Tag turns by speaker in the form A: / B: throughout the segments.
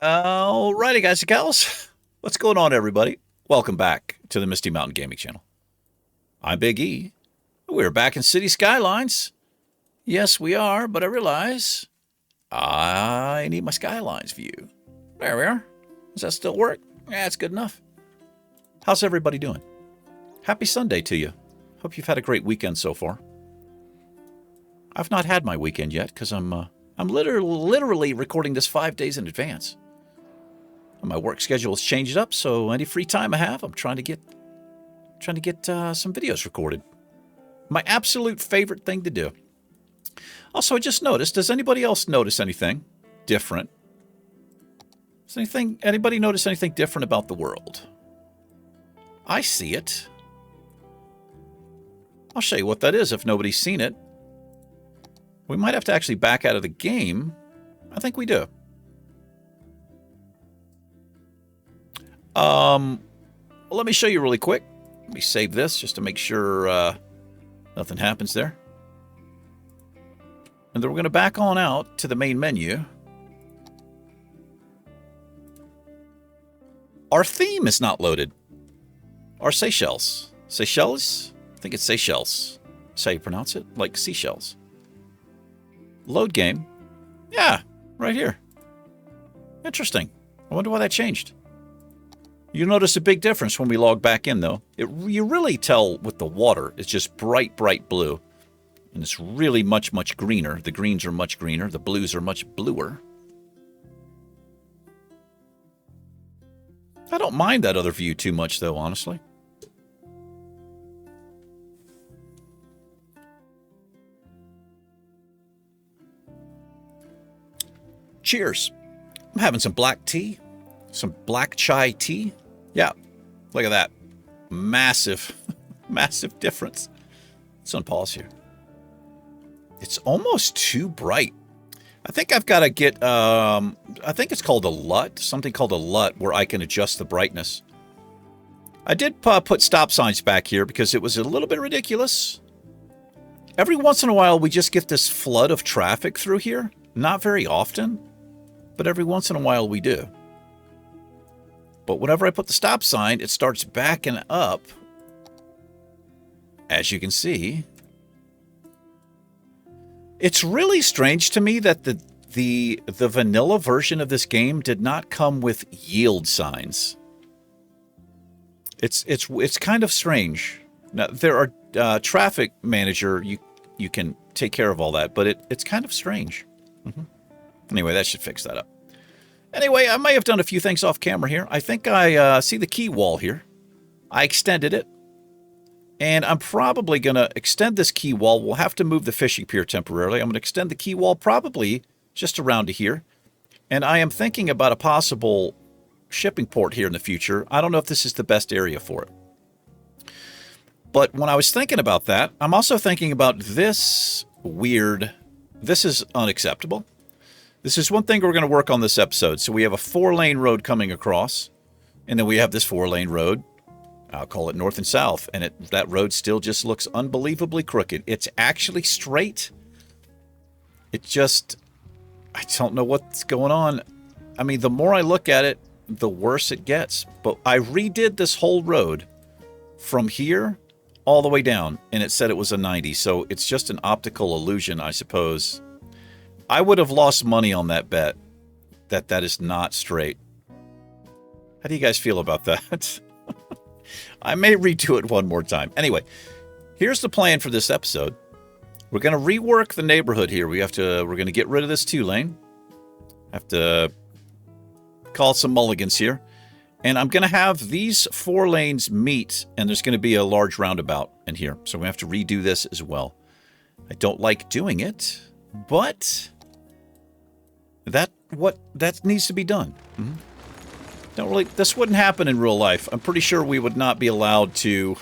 A: Alrighty, guys and gals. What's going on, everybody? Welcome back to the Misty Mountain Gaming Channel. I'm Big E. We're back in City Skylines. Yes, we are, but I realize I need my Skylines view. There we are. Does that still work? Yeah, it's good enough. How's everybody doing? Happy Sunday to you. Hope you've had a great weekend so far. I've not had my weekend yet because I'm literally recording this 5 days in advance. My work schedule has changed up, so any free time I have, I'm trying to get some videos recorded. My absolute favorite thing to do. Also, I just noticed, does anybody else notice anything different? Does anybody notice anything different about the world? I see it. I'll show you what that is if nobody's seen it. We might have to actually back out of the game. I think we do. Let me show you really quick. Let me save this just to make sure nothing happens there. And then we're going to back on out to the main menu. Our theme is not loaded. Our Seychelles. Seychelles? I think it's Seychelles. That's how you pronounce it? Like seashells. Load game. Yeah, right here. Interesting. I wonder why that changed. You'll notice a big difference when we log back in, though. You really tell with the water. It's just bright, bright blue. And it's really much, much greener. The greens are much greener. The blues are much bluer. I don't mind that other view too much, though, honestly. Cheers. I'm having some black tea. Some black chai tea. Yeah, look at that. Massive, massive difference. Let's unpause here. It's almost too bright. I think I've got to get, I think it's called a LUT. Something called a LUT where I can adjust the brightness. I did put stop signs back here because it was a little bit ridiculous. Every once in a while, we just get this flood of traffic through here. Not very often, but every once in a while we do. But whenever I put the stop sign, it starts backing up. As you can see. It's really strange to me that the vanilla version of this game did not come with yield signs. It's kind of strange. Now there are traffic manager, you can take care of all that, but it's kind of strange. Anyway, that should fix that up. Anyway, I may have done a few things off camera here. I think I see the key wall here. I extended it. And I'm probably going to extend this key wall. We'll have to move the fishing pier temporarily. I'm going to extend the key wall probably just around to here. And I am thinking about a possible shipping port here in the future. I don't know if this is the best area for it. But when I was thinking about that, I'm also thinking about this weird... This is unacceptable. This is one thing we're going to work on this episode. So we have a 4-lane road coming across, and then we have this 4-lane road. I'll call it north and south, and that road still just looks unbelievably crooked. It's actually straight. It just, I don't know what's going on. I mean, the more I look at it, the worse it gets. But I redid this whole road from here all the way down, and it said it was a 90. So it's just an optical illusion, I suppose. I would have lost money on that bet that is not straight. How do you guys feel about that? I may redo it one more time. Anyway, here's the plan for this episode. We're going to rework the neighborhood here. We're going to get rid of this 2-lane. Have to call some mulligans here. And I'm going to have these 4 lanes meet, and there's going to be a large roundabout in here. So we have to redo this as well. I don't like doing it, but that needs to be done. This wouldn't happen in real life. I'm pretty sure we would not be allowed to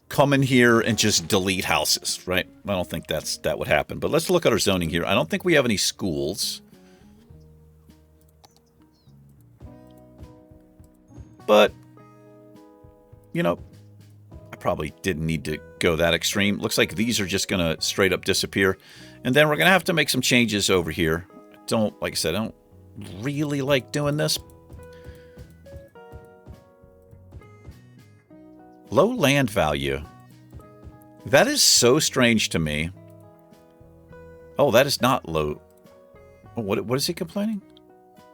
A: come in here and just delete houses, right? I don't think that would happen. But let's look at our zoning here. I don't think we have any schools. But, you know, I probably didn't need to go that extreme. Looks like these are just going to straight up disappear. And then we're going to have to make some changes over here. don't, like I said, I don't really like doing this. Low land value. That is so strange to me. Oh, that is not low. Oh, what is he complaining?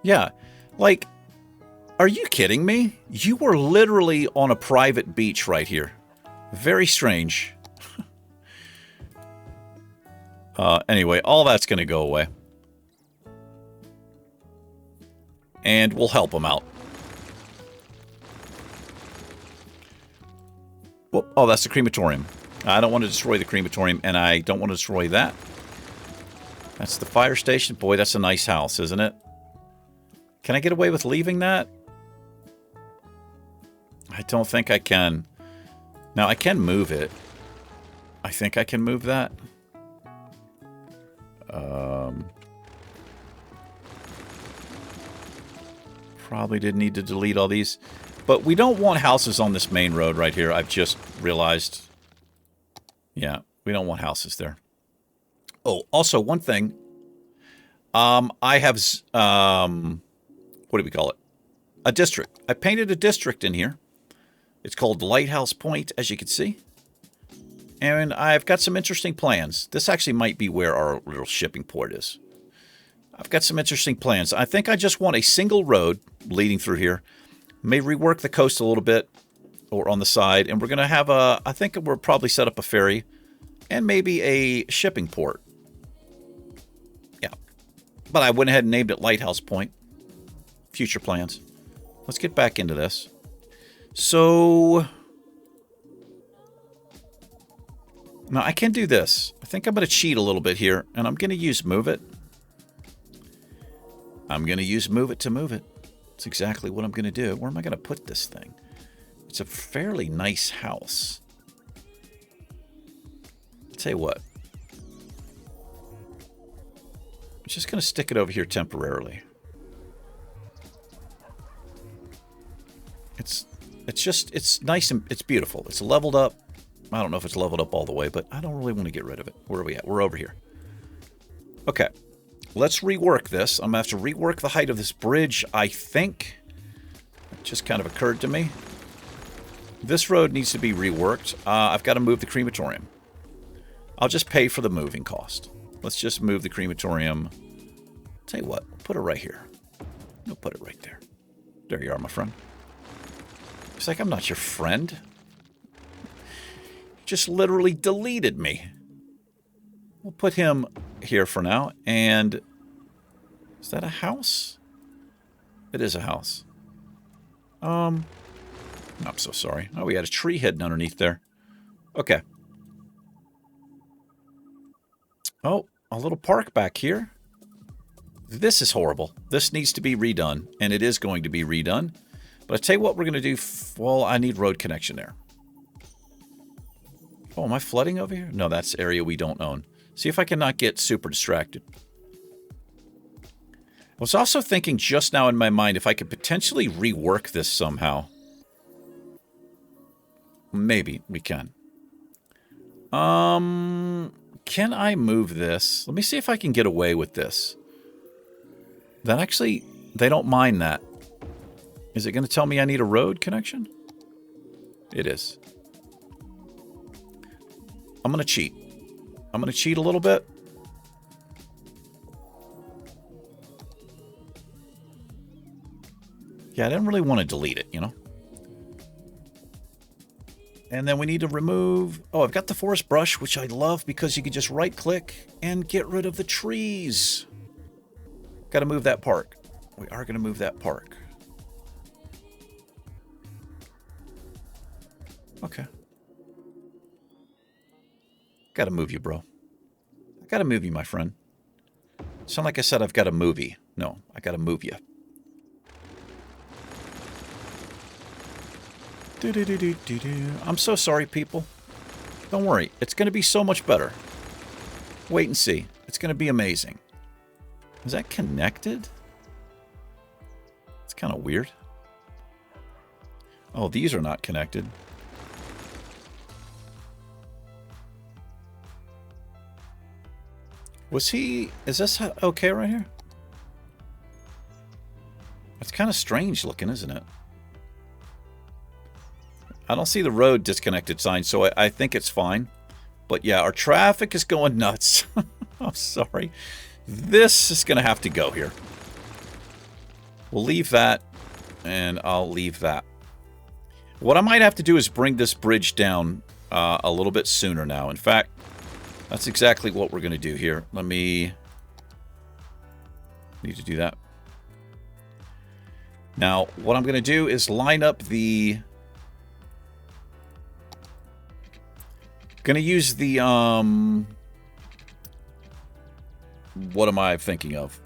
A: Yeah, like, are you kidding me? You were literally on a private beach right here. Very strange. Anyway, all that's going to go away. And we'll help him out. Well, oh, that's the crematorium. I don't want to destroy the crematorium, and I don't want to destroy that. That's the fire station. Boy, that's a nice house, isn't it? Can I get away with leaving that? I don't think I can. Now, I can move it. I think I can move that. Probably didn't need to delete all these. But we don't want houses on this main road right here. I've just realized. Yeah, we don't want houses there. Oh, also, one thing. I have, what do we call it? A district. I painted a district in here. It's called Lighthouse Point, as you can see. And I've got some interesting plans. This actually might be where our little shipping port is. I've got some interesting plans. I think I just want a single road leading through here. May rework the coast a little bit, or on the side. And we're going to have a, I think we'll probably set up a ferry and maybe a shipping port. Yeah. But I went ahead and named it Lighthouse Point. Future plans. Let's get back into this. So, now I can do this. I think I'm going to cheat a little bit here, and I'm going to use Move It. I'm going to use Move It to move it. That's exactly what I'm going to do. Where am I going to put this thing? It's a fairly nice house. I'll tell you what. I'm just going to stick it over here temporarily. It's nice and it's beautiful. It's leveled up. I don't know if it's leveled up all the way, but I don't really want to get rid of it. Where are we at? We're over here. Okay. Let's rework this. I'm going to have to rework the height of this bridge, I think. It just kind of occurred to me. This road needs to be reworked. I've got to move the crematorium. I'll just pay for the moving cost. Let's just move the crematorium. Tell you what, put it right here. We'll put it right there. There you are, my friend. It's like I'm not your friend. You just literally deleted me. We'll put him here for now. And is that a house? It is a house. I'm so sorry. Oh, we had a tree hidden underneath there. Okay. Oh, a little park back here. This is horrible. This needs to be redone, and it is going to be redone. But I tell you what we're going to do. Well, I need road connection there. Oh, am I flooding over here? No, that's area we don't own. See if I can not get super distracted. I was also thinking just now in my mind if I could potentially rework this somehow. Maybe we can. Can I move this? Let me see if I can get away with this. That actually, they don't mind that. Is it going to tell me I need a road connection? It is. I'm going to cheat. I'm going to cheat a little bit. Yeah, I didn't really want to delete it, you know? And then we need to remove... Oh, I've got the forest brush, which I love because you can just right-click and get rid of the trees. Got to move that park. We are going to move that park. Okay. Got to move you, bro. I got to move you, my friend. Sound like I said I've got to move you. No, I got to move you. I'm so sorry, people. Don't worry. It's going to be so much better. Wait and see. It's going to be amazing. Is that connected? It's kind of weird. Oh, these are not connected. Was he... Is this okay right here? It's kind of strange looking, isn't it? I don't see the road disconnected sign, so I think it's fine. But yeah, our traffic is going nuts. I'm sorry. This is going to have to go here. We'll leave that, and I'll leave that. What I might have to do is bring this bridge down a little bit sooner now. In fact, that's exactly what we're going to do here. Let me... Need to do that. Now, what I'm going to do is line up the... Going to use the, what am I thinking of?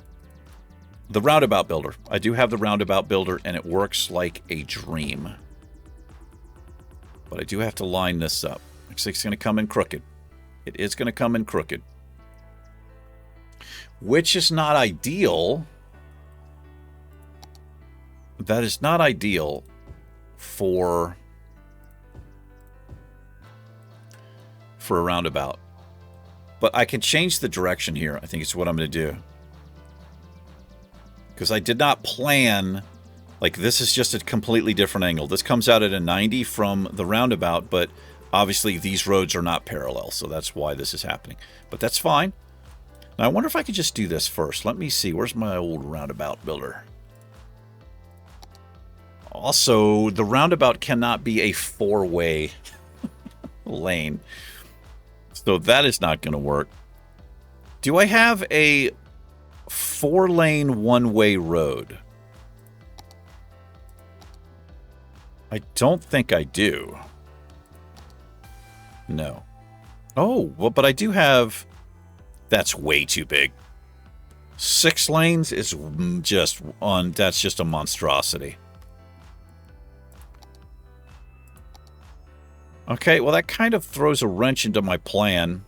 A: The roundabout builder. I do have the roundabout builder, and it works like a dream. But I do have to line this up. Looks like it's going to come in crooked. It is going to come in crooked. Which is not ideal. That is not ideal for a roundabout. But I can change the direction here. I think it's what I'm going to do. Because I did not plan... Like, this is just a completely different angle. This comes out at a 90 from the roundabout, but obviously these roads are not parallel, so that's why this is happening. But that's fine. Now, I wonder if I could just do this first. Let me see. Where's my old roundabout builder? Also, the roundabout cannot be a four-way lane. So that is not going to work. Do I have a four-lane one-way road? I don't think I do. No. Oh, well, but I do have... That's way too big. 6 lanes is just on... That's just a monstrosity. Okay, well, that kind of throws a wrench into my plan.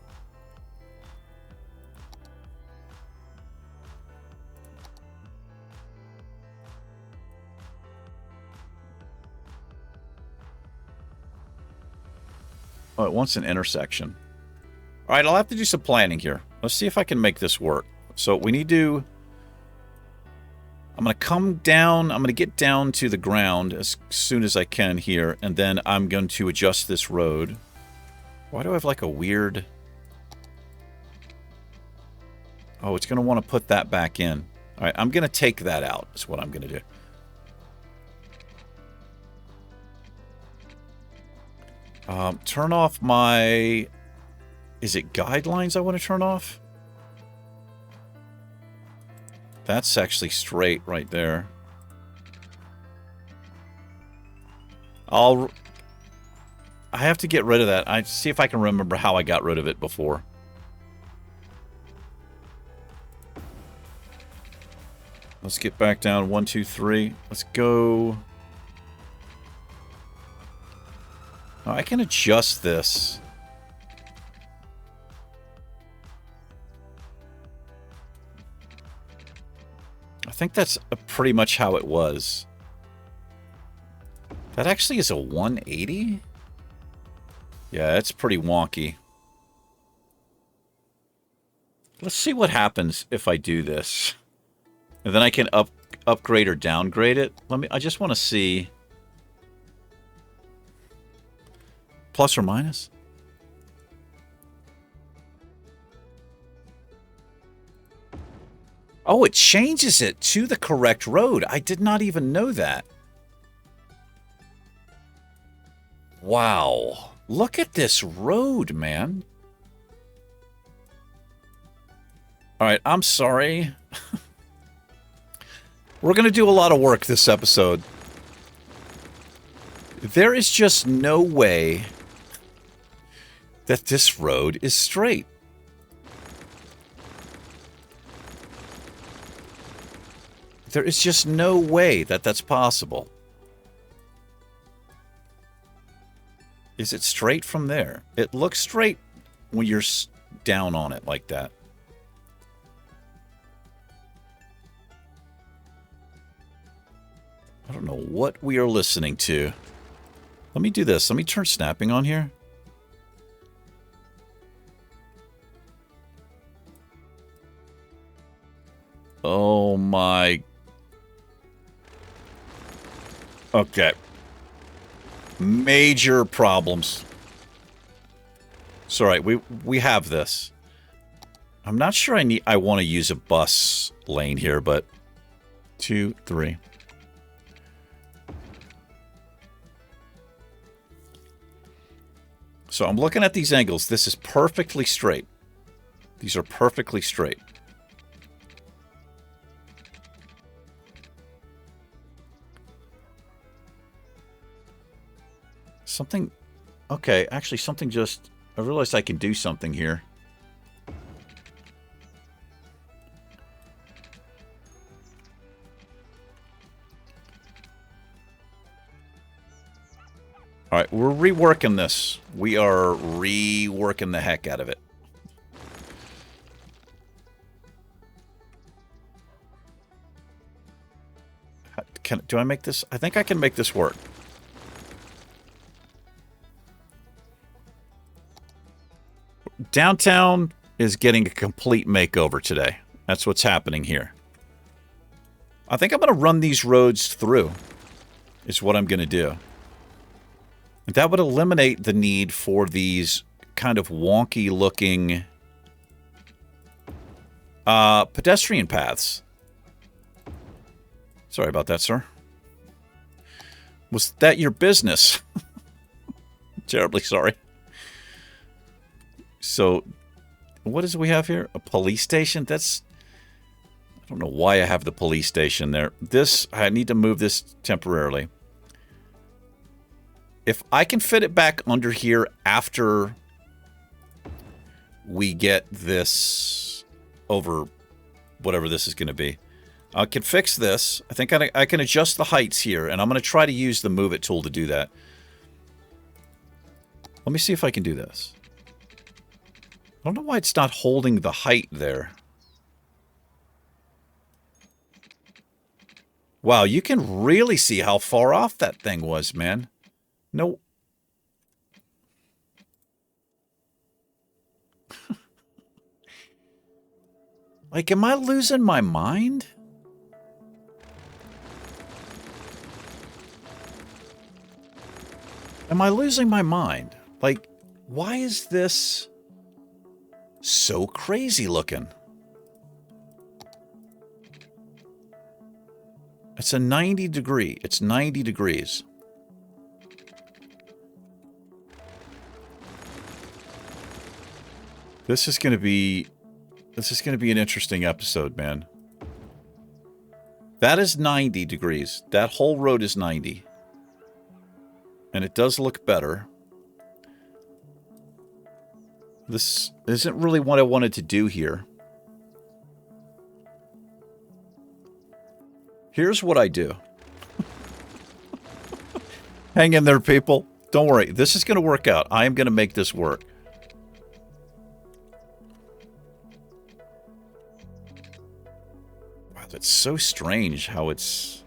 A: Oh, it wants an intersection. All right, I'll have to do some planning here. Let's see if I can make this work. So we need to... I'm going to come down. I'm going to get down to the ground as soon as I can here. And then I'm going to adjust this road. Why do I have like a weird... Oh, it's going to want to put that back in. All right, I'm going to take that out is what I'm going to do. Turn off my... Is it guidelines I want to turn off? That's actually straight right there. I have to get rid of that. I see if I can remember how I got rid of it before. Let's get back down. 1, 2, 3. Let's go... Oh, I can adjust this. I think that's pretty much how it was. That actually is a 180? Yeah, it's pretty wonky. Let's see what happens if I do this. And then I can upgrade or downgrade it. I just want to see... Plus or minus? Oh, it changes it to the correct road. I did not even know that. Wow. Look at this road, man. All right, I'm sorry. We're going to do a lot of work this episode. There is just no way that this road is straight. There is just no way that that's possible. Is it straight from there? It looks straight when you're down on it like that. I don't know what we are listening to. Let me do this. Let me turn snapping on here. Oh my... Okay. Major problems. It's all right. We have this. I'm not sure I want to use a bus lane here, but 2, 3. So I'm looking at these angles. This is perfectly straight. These are perfectly straight. Something... Okay, actually something just... I realized I can do something here. Alright, we're reworking this. We are reworking the heck out of it. Do I make this? I think I can make this work. Downtown is getting a complete makeover today. That's what's happening here. I think I'm going to run these roads through, is what I'm going to do. And that would eliminate the need for these kind of wonky looking pedestrian paths. Sorry about that, sir. Was that your business? Terribly sorry. So, what does we have here? A police station? That's... I don't know why I have the police station there. This, I need to move this temporarily. If I can fit it back under here after we get this over whatever this is going to be. I can fix this. I think I can adjust the heights here, and I'm going to try to use the Move It tool to do that. Let me see if I can do this. I don't know why it's not holding the height there. Wow, you can really see how far off that thing was, man. No. Like, am I losing my mind? Am I losing my mind? Like, why is this so crazy looking? It's a 90 degree. It's 90 degrees. This is going to be an interesting episode, man. That is 90 degrees. That whole road is 90. And it does look better. This isn't really what I wanted to do here. Here's what I do. Hang in there, people. Don't worry. This is going to work out. I am going to make this work. Wow, that's so strange how it's...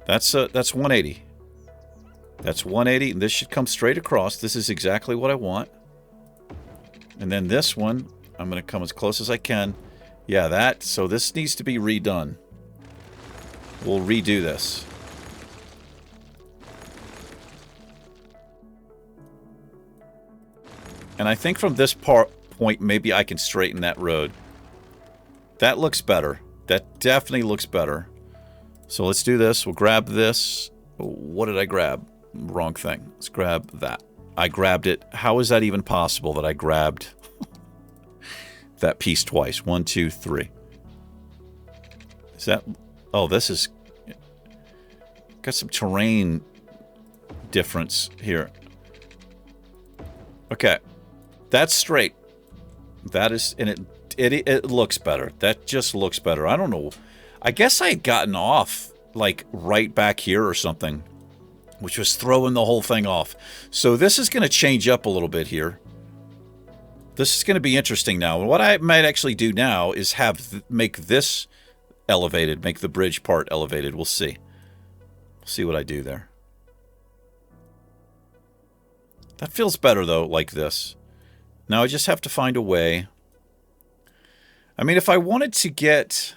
A: That's 180. That's 180, and this should come straight across. This is exactly what I want. And then this one, I'm going to come as close as I can. Yeah, that. So this needs to be redone. We'll redo this. And I think from this point, maybe I can straighten that road. That looks better. That definitely looks better. So let's do this. We'll grab this. What did I grab? Wrong thing. Let's grab that. I grabbed it. How is that even possible that I grabbed that piece twice? 1, 2, 3. Is that... Oh, this is... Got some terrain difference here. Okay. That's straight. That is... And it looks better. That just looks better. I don't know. I guess I had gotten off, like, right back here or something, which was throwing the whole thing off. So this is going to change up a little bit here. This is going to be interesting now. And what I might actually do now is make this elevated, make the bridge part elevated. We'll see. We'll see what I do there. That feels better, though, like this. Now I just have to find a way. I mean, if I wanted to get...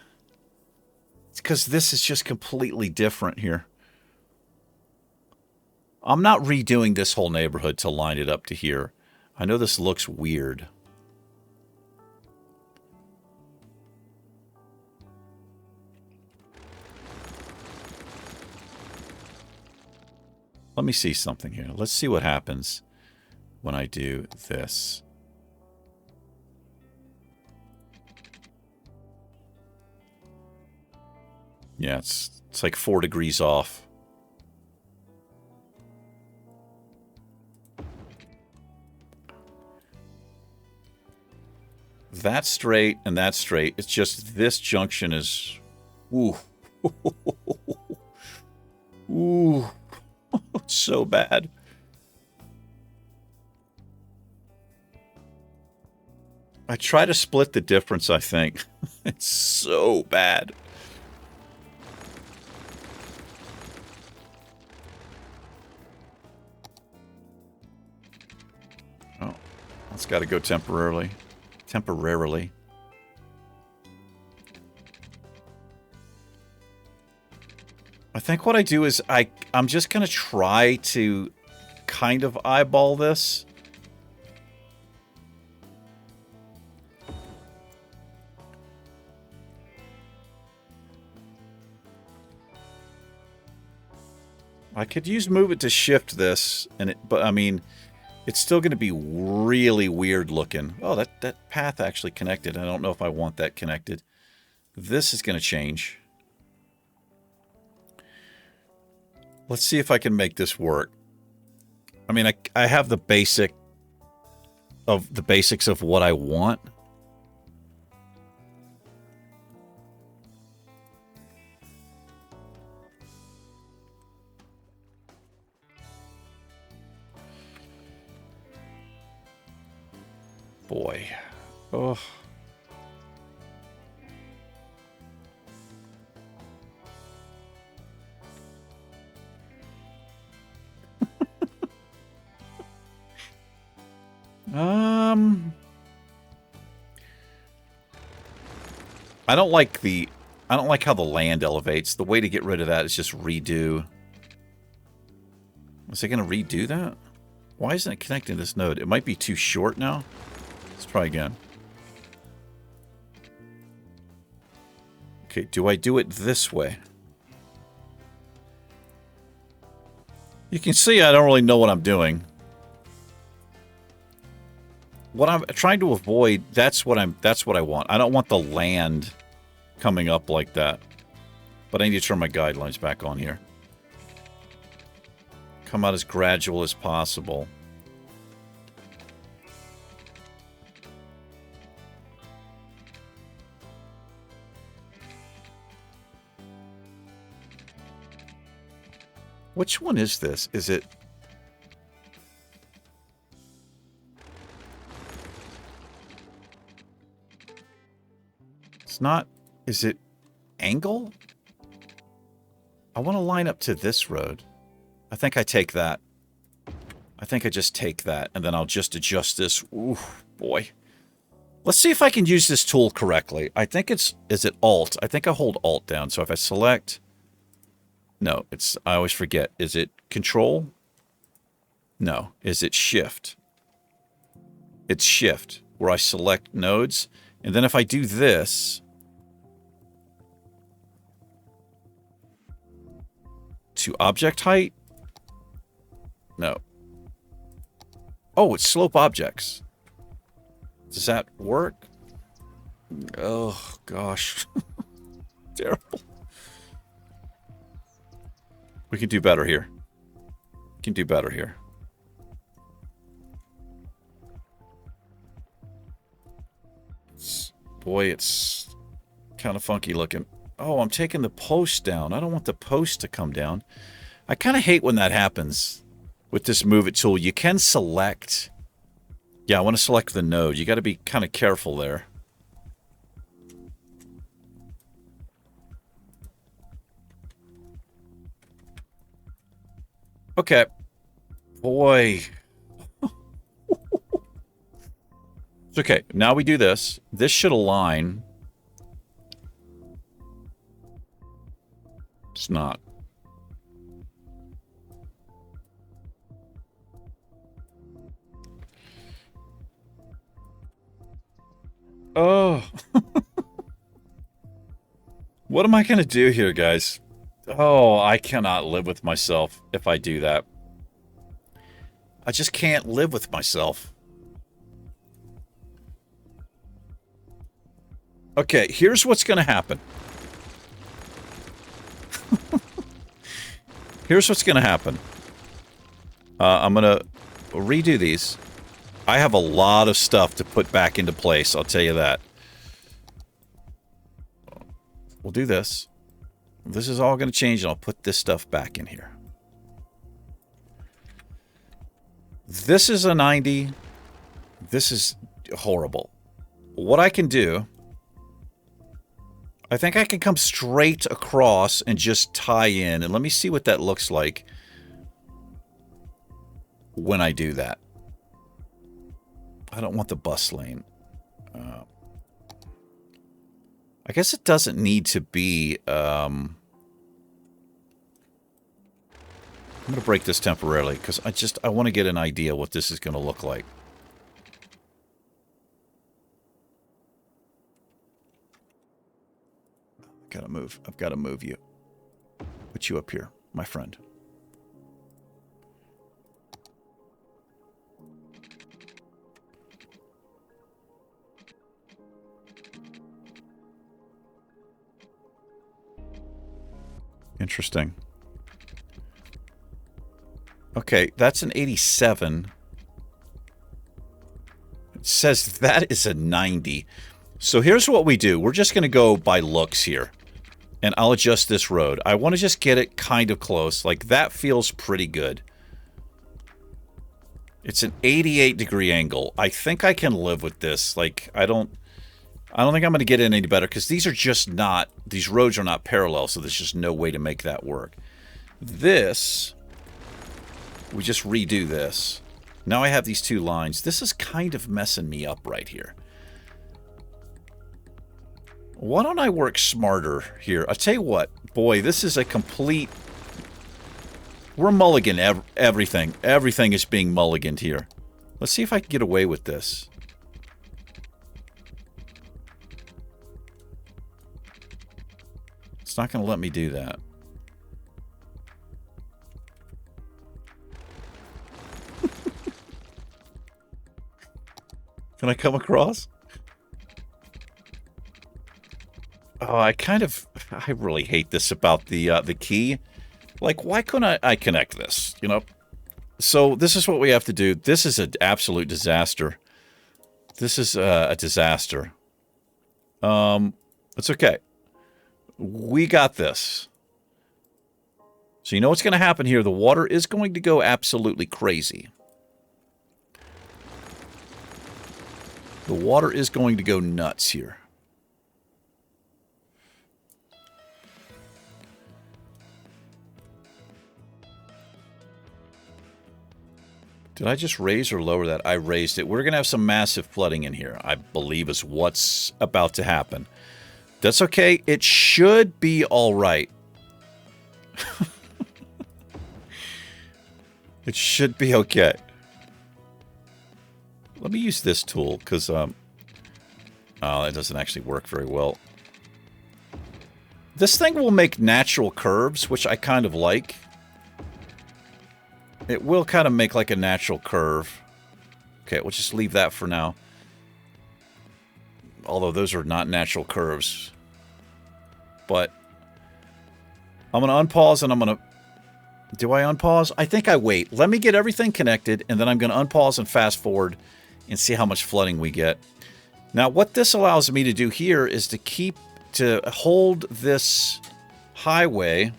A: It's because this is just completely different here. I'm not redoing this whole neighborhood to line it up to here. I know this looks weird. Let me see something here. Let's see what happens when I do this. Yeah, it's like 4 degrees off. That's straight and that's straight. It's just this junction is... Ooh. Ooh. So bad. I try to split the difference, I think. It's so bad. Oh, that's got to go temporarily. Temporarily. I think what I do is I'm just going to try to kind of eyeball this. I could use move it to shift this, but I mean, it's still going to be really weird looking. Oh, that path actually connected. I don't know if I want that connected. This is going to change. Let's see if I can make this work. I mean, I have the basics of what I want. Boy. Oh. I don't like how the land elevates. The way to get rid of that is just redo. Is it going to redo that? Why isn't it connecting this node? It might be too short now. Let's try again. Okay, do I do it this way? You can see I don't really know what I'm doing. What I'm trying to avoid, that's what I want. I don't want the land coming up like that. But I need to turn my guidelines back on here. Come out as gradual as possible. Which one is this? Is it... It's not... Is it angle? I want to line up to this road. I think I take that. I think I just take that, and then I'll just adjust this. Ooh, boy. Let's see if I can use this tool correctly. I think it's... Is it Alt? I think I hold Alt down. So if I select... No, it's... I always forget. Is it Control? No. Is it Shift? It's Shift, where I select nodes. And then if I do this... To object height? No. Oh, it's slope objects. Does that work? Oh, gosh. Terrible. We can do better here. We can do better here. Boy, it's kind of funky looking. Oh, I'm taking the post down. I don't want the post to come down. I kind of hate when that happens with this Move It tool. You can select... Yeah, I want to select the node. You got to be kind of careful there. Okay. Boy. It's okay. Now we do this. This should align... It's not. Oh. What am I going to do here, guys? Oh, I cannot live with myself if I do that. I just can't live with myself. Okay, here's what's going to happen. Here's what's going to happen. I'm going to redo these. I have a lot of stuff to put back into place, I'll tell you that. We'll do this. This is all going to change, and I'll put this stuff back in here. This is a 90. This is horrible. What I can do, I think I can come straight across and just tie in, and let me see what that looks like when I do that. I don't want the bus lane. I guess it doesn't need to be... I'm going to break this temporarily because I want to get an idea what this is going to look like. Gotta move. I've got to move you. Put you up here, my friend. Interesting. Okay, that's an 87. It says that is a 90. So here's what we do. We're just going to go by looks here. And I'll adjust this road. I want to just get it kind of close. Like, that feels pretty good. It's an 88-degree angle. I think I can live with this. Like, I don't think I'm going to get in any better because these are just not... These roads are not parallel, so there's just no way to make that work. This... We just redo this. Now I have these two lines. This is kind of messing me up right here. Why don't I work smarter here? I'll tell you what. Boy, this is a complete... We're mulligan everything. Everything is being mulliganed here. Let's see if I can get away with this. It's not going to let me do that. Can I come across? Oh, I really hate this about the key. Like, why couldn't I connect this, you know? So this is what we have to do. This is an absolute disaster. This is a disaster. It's okay. We got this. So you know what's going to happen here? The water is going to go absolutely crazy. The water is going to go nuts here. Did I just raise or lower that? I raised it. We're going to have some massive flooding in here, I believe is what's about to happen. That's okay. It should be all right. It should be okay. Let me use this tool, because, oh, that doesn't actually work very well. This thing will make natural curves, which I kind of like. It will kind of make like a natural curve. Okay, we'll just leave that for now. Although those are not natural curves. But I'm going to unpause and I'm going to... Do I unpause? I think I wait. Let me get everything connected, and then I'm going to unpause and fast forward and see how much flooding we get. Now, what this allows me to do here is to hold this highway,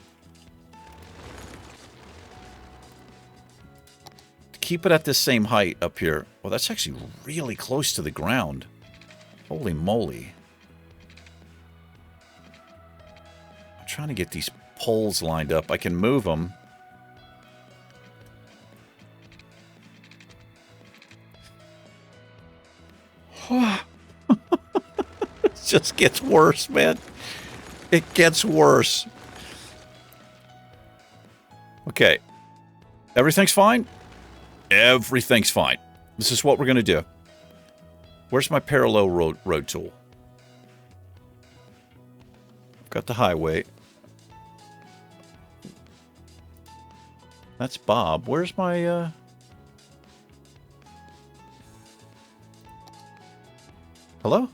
A: to keep it at the same height up here. Well, that's actually really close to the ground. Holy moly. I'm trying to get these poles lined up. I can move them. It just gets worse, man. It gets worse. Okay. Everything's fine? Everything's fine. This is what we're going to do. Where's my parallel road tool? Got the highway. That's Bob. Where's my, Hello?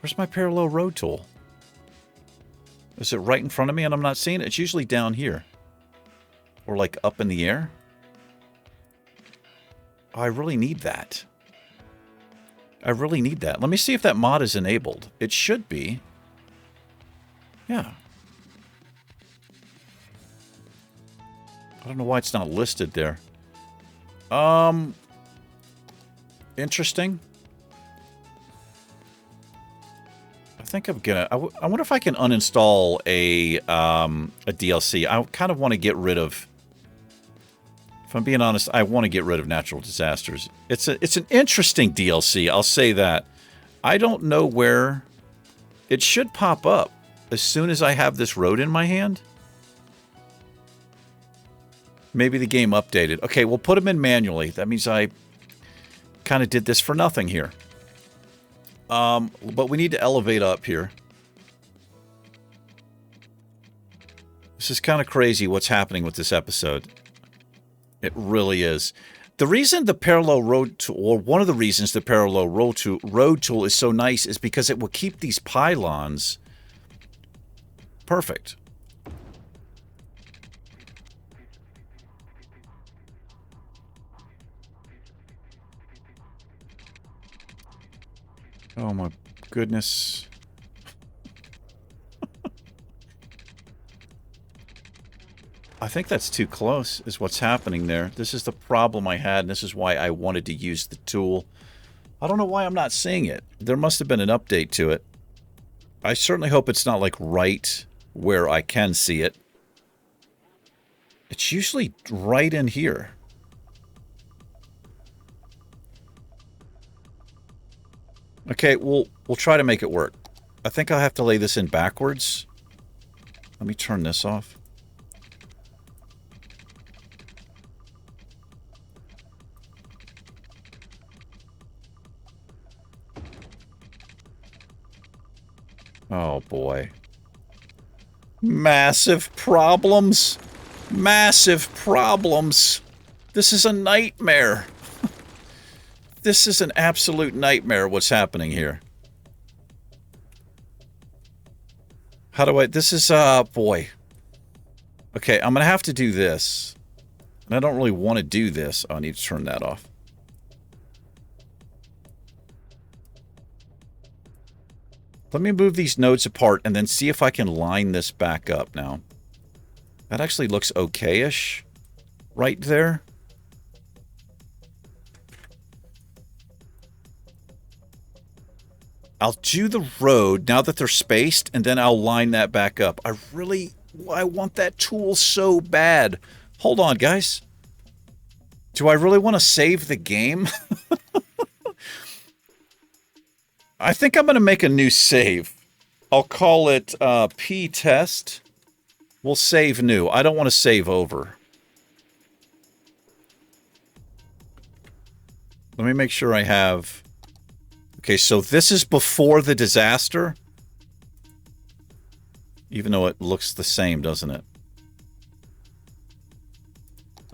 A: Where's my parallel road tool? Is it right in front of me and I'm not seeing it? It's usually down here. Or like up in the air. Oh, I really need that. I really need that. Let me see if that mod is enabled. It should be. Yeah. I don't know why it's not listed there. Interesting. I think I'm gonna... I wonder if I can uninstall a DLC. I kind of want to get rid of... If I'm being honest, I want to get rid of natural disasters. It's an interesting DLC, I'll say that. I don't know where... It should pop up as soon as I have this road in my hand. Maybe the game updated. Okay, we'll put them in manually. That means I kind of did this for nothing here. But we need to elevate up here. This is kind of crazy what's happening with this episode. It really is. The reason the parallel road tool, or one of the reasons the parallel road tool is so nice is because it will keep these pylons perfect. Oh my goodness. I think that's too close is what's happening there. This is the problem I had, and this is why I wanted to use the tool. I don't know why I'm not seeing it. There must have been an update to it. I certainly hope it's not like right where I can see it. It's usually right in here. Okay, we'll try to make it work. I think I'll have to lay this in backwards. Let me turn this off. Oh boy. Massive problems. Massive problems. This is a nightmare. This is an absolute nightmare what's happening here. How do I... This is... boy. Okay, I'm going to have to do this. And I don't really want to do this. Oh, I need to turn that off. Let me move these nodes apart and then see if I can line this back up now. That actually looks okay-ish right there. I'll do the road now that they're spaced, and then I'll line that back up. I want that tool so bad. Hold on, guys. Do I really want to save the game? I think I'm going to make a new save. I'll call it P-Test. We'll save new. I don't want to save over. Let me make sure I have... Okay, so this is before the disaster. Even though it looks the same, doesn't it?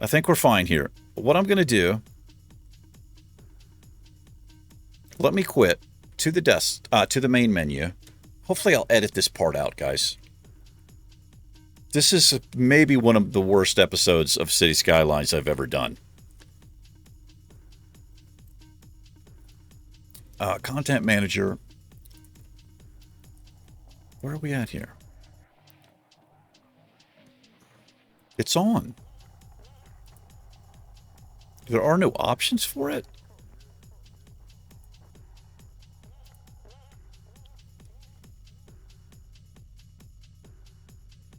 A: I think we're fine here. What I'm going to do... Let me quit to the to the main menu. Hopefully I'll edit this part out, guys. This is maybe one of the worst episodes of City Skylines I've ever done. Content manager. Where are we at here? It's on. There are no options for it?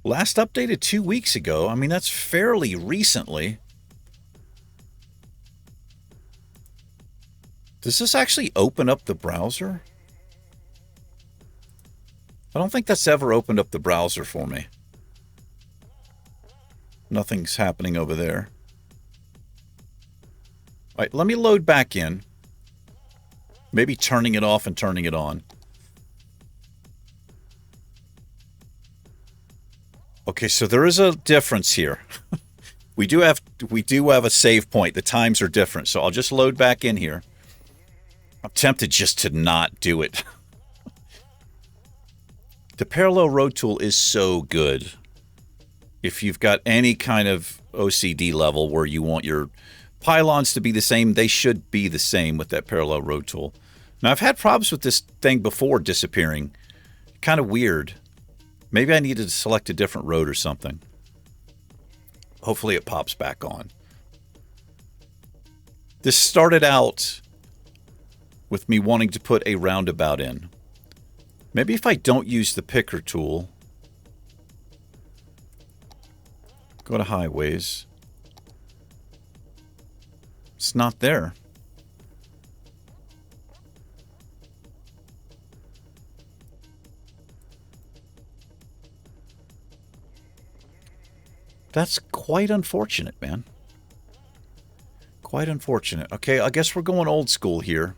A: Last updated 2 weeks ago. I mean, that's fairly recently. Does this actually open up the browser? I don't think that's ever opened up the browser for me. Nothing's happening over there. All right, let me load back in. Maybe turning it off and turning it on. Okay, so there is a difference here. we do have a save point. The times are different, so I'll just load back in here. I'm tempted just to not do it. The parallel road tool is so good. If you've got any kind of OCD level where you want your pylons to be the same, they should be the same with that parallel road tool. Now, I've had problems with this thing before disappearing. Kind of weird. Maybe I needed to select a different road or something. Hopefully it pops back on. This started out with me wanting to put a roundabout in. Maybe if I don't use the picker tool, go to highways. It's not there. That's quite unfortunate, man. Quite unfortunate. Okay, I guess we're going old school here.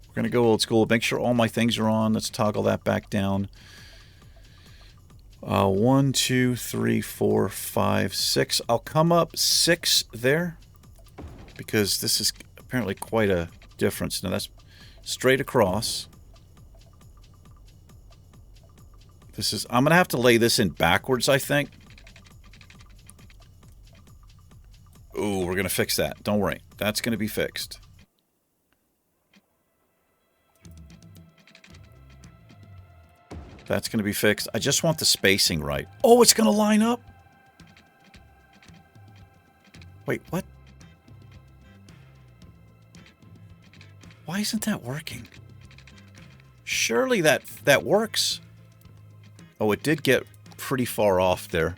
A: We're going to go old school. Make sure all my things are on. Let's toggle that back down. 1, 2, 3, 4, 5, 6. I'll come up 6 there because this is apparently quite a difference. Now that's straight across. I'm going to have to lay this in backwards, I think. Ooh, we're going to fix that. Don't worry. That's going to be fixed. That's going to be fixed. I just want the spacing right. Oh, it's going to line up? Wait, what? Why isn't that working? Surely that works. Oh, it did get pretty far off there.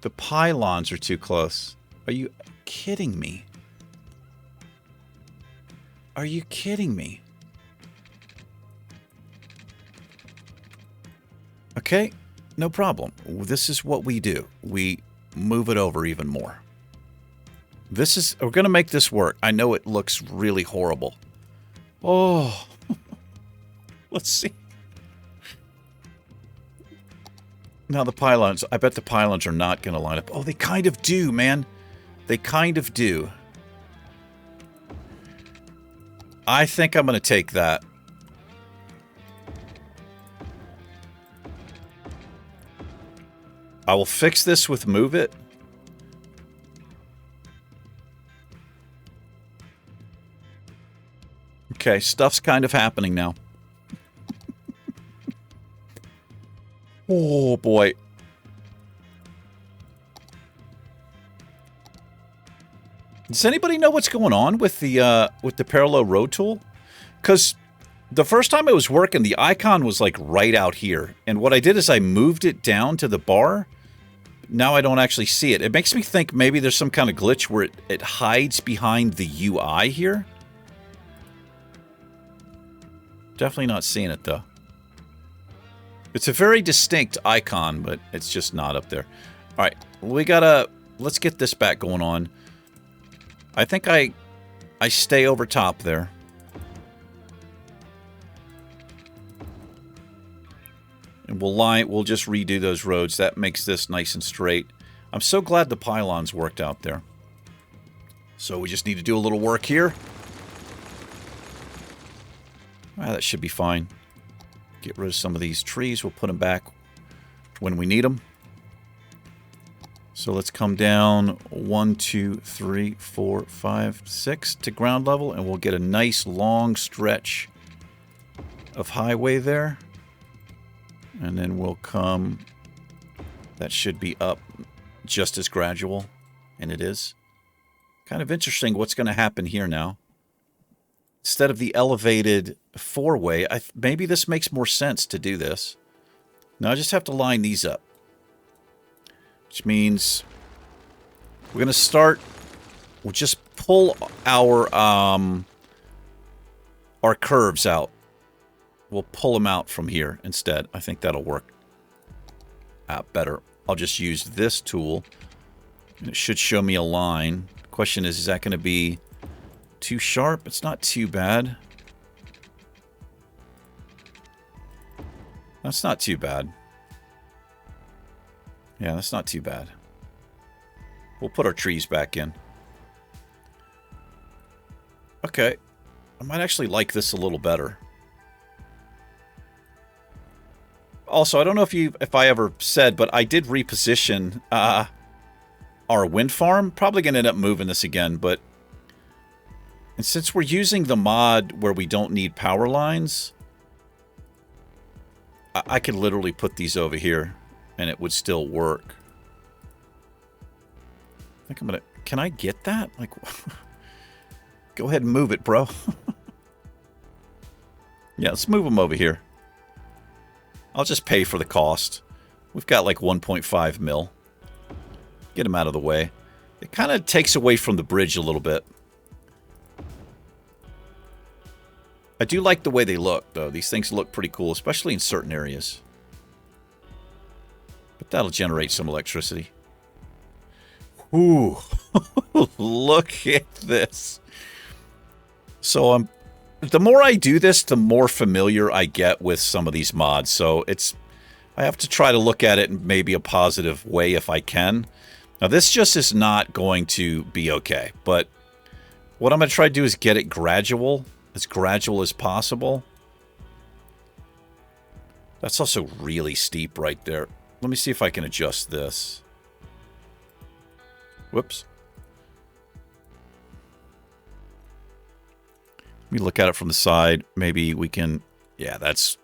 A: The pylons are too close. Are you kidding me? Are you kidding me? Okay, no problem. This is what we do. We move it over even more. We're going to make this work. I know it looks really horrible. Oh, let's see. Now the pylons, I bet the pylons are not going to line up. Oh, they kind of do, man. They kind of do. I think I'm going to take that. I will fix this with move it. Okay, stuff's kind of happening now. Oh, boy. Does anybody know what's going on with the parallel road tool? Because the first time it was working, the icon was like right out here. And what I did is I moved it down to the bar. Now I don't actually see it. It makes me think maybe there's some kind of glitch where it hides behind the UI here. Definitely not seeing it, though. It's a very distinct icon, but it's just not up there. All right, let's get this back going on. I think I stay over top there. And we'll just redo those roads. That makes this nice and straight. I'm so glad the pylons worked out there. So we just need to do a little work here. That should be fine. Get rid of some of these trees. We'll put them back when we need them. So let's come down 1, 2, 3, 4, 5, 6 to ground level, and we'll get a nice long stretch of highway there. And then we'll come... That should be up just as gradual, and it is. Kind of interesting what's going to happen here now. Instead of the elevated four-way, maybe this makes more sense to do this. Now I just have to line these up. Which means we're going to start... We'll just pull our curves out. We'll pull them out from here instead. I think that'll work. better. I'll just use this tool, and it should show me a line. Question is that going to be too sharp? It's not too bad. That's not too bad. Yeah, that's not too bad. We'll put our trees back in. Okay. I might actually like this a little better. Also, I don't know if I ever said, but I did reposition our wind farm. Probably going to end up moving this again, but and since we're using the mod where we don't need power lines, I could literally put these over here and it would still work. I think I'm going to... Can I get that? Like, go ahead and move it, bro. Yeah, let's move them over here. I'll just pay for the cost. We've got like 1.5 mil. Get them out of the way. It kind of takes away from the bridge a little bit. I do like the way they look, though. These things look pretty cool, especially in certain areas. But that'll generate some electricity. Ooh, look at this. So the more I do this, the more familiar I get with some of these mods. So I have to try to look at it in maybe a positive way if I can. Now, this just is not going to be okay. But what I'm going to try to do is get it gradual as possible. That's also really steep right there. Let me see if I can adjust this. Whoops. Let me look at it from the side. Maybe we can... Yeah, that's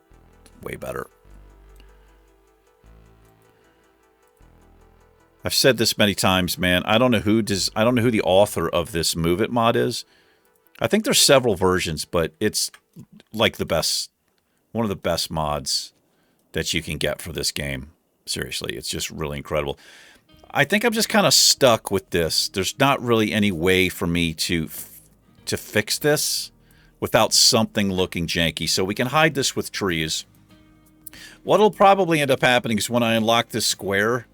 A: way better. I've said this many times, man. I don't know who the author of this Move It mod is. I think there's several versions, but it's like the best, one of the best mods that you can get for this game. Seriously, it's just really incredible. I think I'm just kind of stuck with this. There's not really any way for me to fix this without something looking janky. So we can hide this with trees. What'll probably end up happening is when I unlock this square...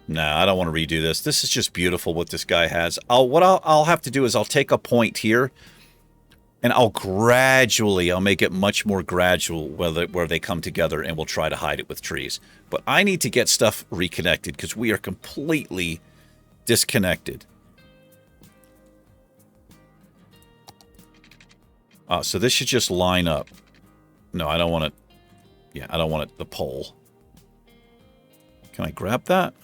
A: Nah, I don't want to redo this. This is just beautiful what this guy has. What I'll have to do is I'll take a point here, and I'll make it much more gradual where they come together, and we'll try to hide it with trees. But I need to get stuff reconnected because we are completely disconnected. So this should just line up. No, I don't want it. Yeah, I don't want it, the pole. Can I grab that?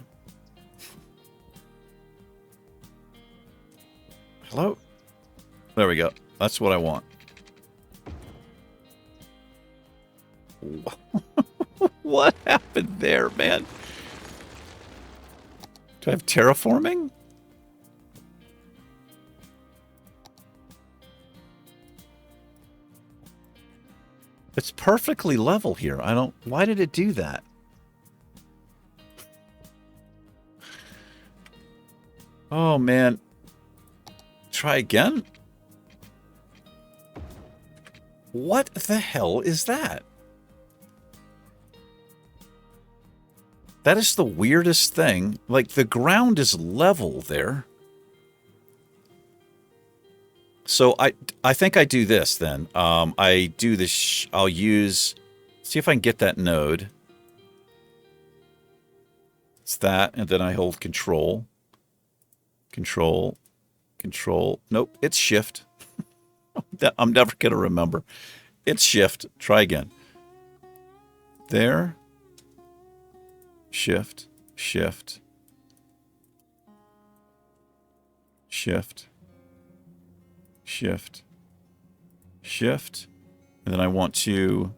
A: Hello? There we go. That's what I want. What happened there, man? Do I have terraforming? It's perfectly level here. Why did it do that? Oh, man. Try again? What the hell is that? That is the weirdest thing. Like, the ground is level there. So I think I do this then. I do this. I'll use... See if I can get that node. It's that, and then I hold control. Control. Nope, it's shift. I'm never going to remember. It's shift. Try again. There. Shift. Shift. Shift. Shift. Shift. And then I want to...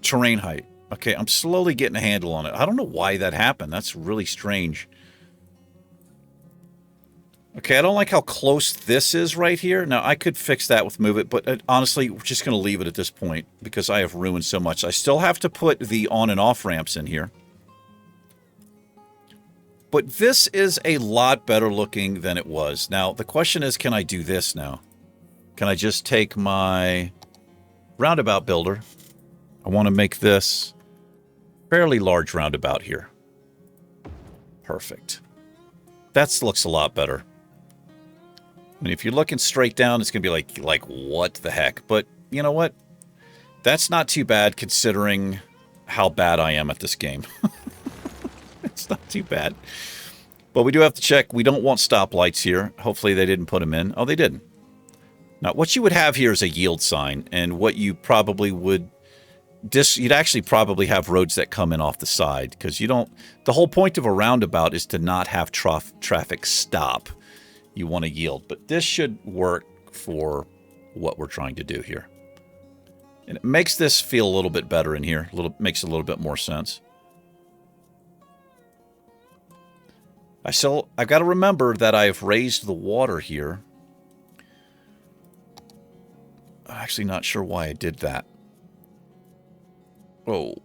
A: Terrain height. Okay, I'm slowly getting a handle on it. I don't know why that happened. That's really strange. Okay, I don't like how close this is right here. Now, I could fix that with Move It, but honestly, we're just going to leave it at this point because I have ruined so much. I still have to put the on and off ramps in here. But this is a lot better looking than it was. Now, the question is, can I do this now? Can I just take my... roundabout builder. I want to make this fairly large roundabout here. Perfect. That looks a lot better. I mean, if you're looking straight down, it's going to be like, what the heck? But you know what? That's not too bad considering how bad I am at this game. It's not too bad. But we do have to check. We don't want stoplights here. Hopefully they didn't put them in. Oh, they didn't. Now, what you would have here is a yield sign. And what you probably would... You'd actually probably have roads that come in off the side. Because you don't... The whole point of a roundabout is to not have traffic stop. You want to yield. But this should work for what we're trying to do here. And it makes this feel a little bit better in here. Makes a little bit more sense. I've got to remember that I've raised the water here. I'm actually not sure why I did that. Oh.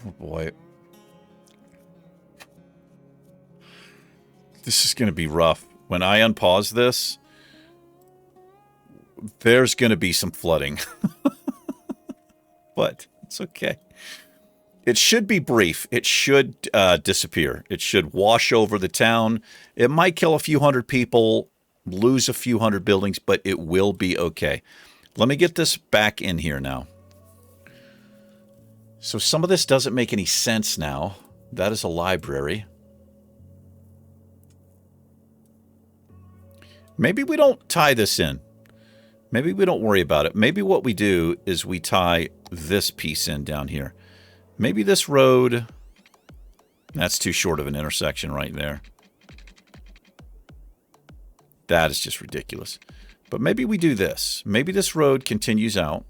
A: Oh boy. This is going to be rough. When I unpause this, there's going to be some flooding. But it's okay. It should be brief. It should disappear. It should wash over the town. It might kill a few hundred people, lose a few hundred buildings, but it will be okay. Let me get this back in here now. So some of this doesn't make any sense now. That is a library. Maybe we don't tie this in. Maybe we don't worry about it. Maybe what we do is we tie this piece in down here. Maybe this road... That's too short of an intersection right there. That is just ridiculous. But maybe we do this. Maybe this road continues out.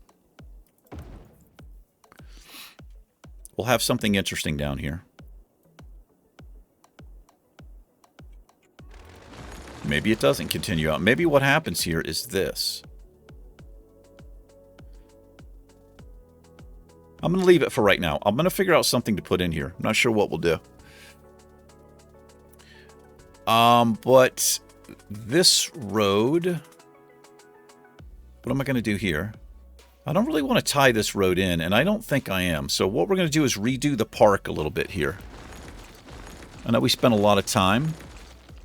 A: We'll have something interesting down here. Maybe it doesn't continue out. Maybe what happens here is this. I'm going to leave it for right now. I'm going to figure out something to put in here. I'm not sure what we'll do. But this road... What am I going to do here? I don't really want to tie this road in, and I don't think I am. So what we're going to do is redo the park a little bit here. I know we spent a lot of time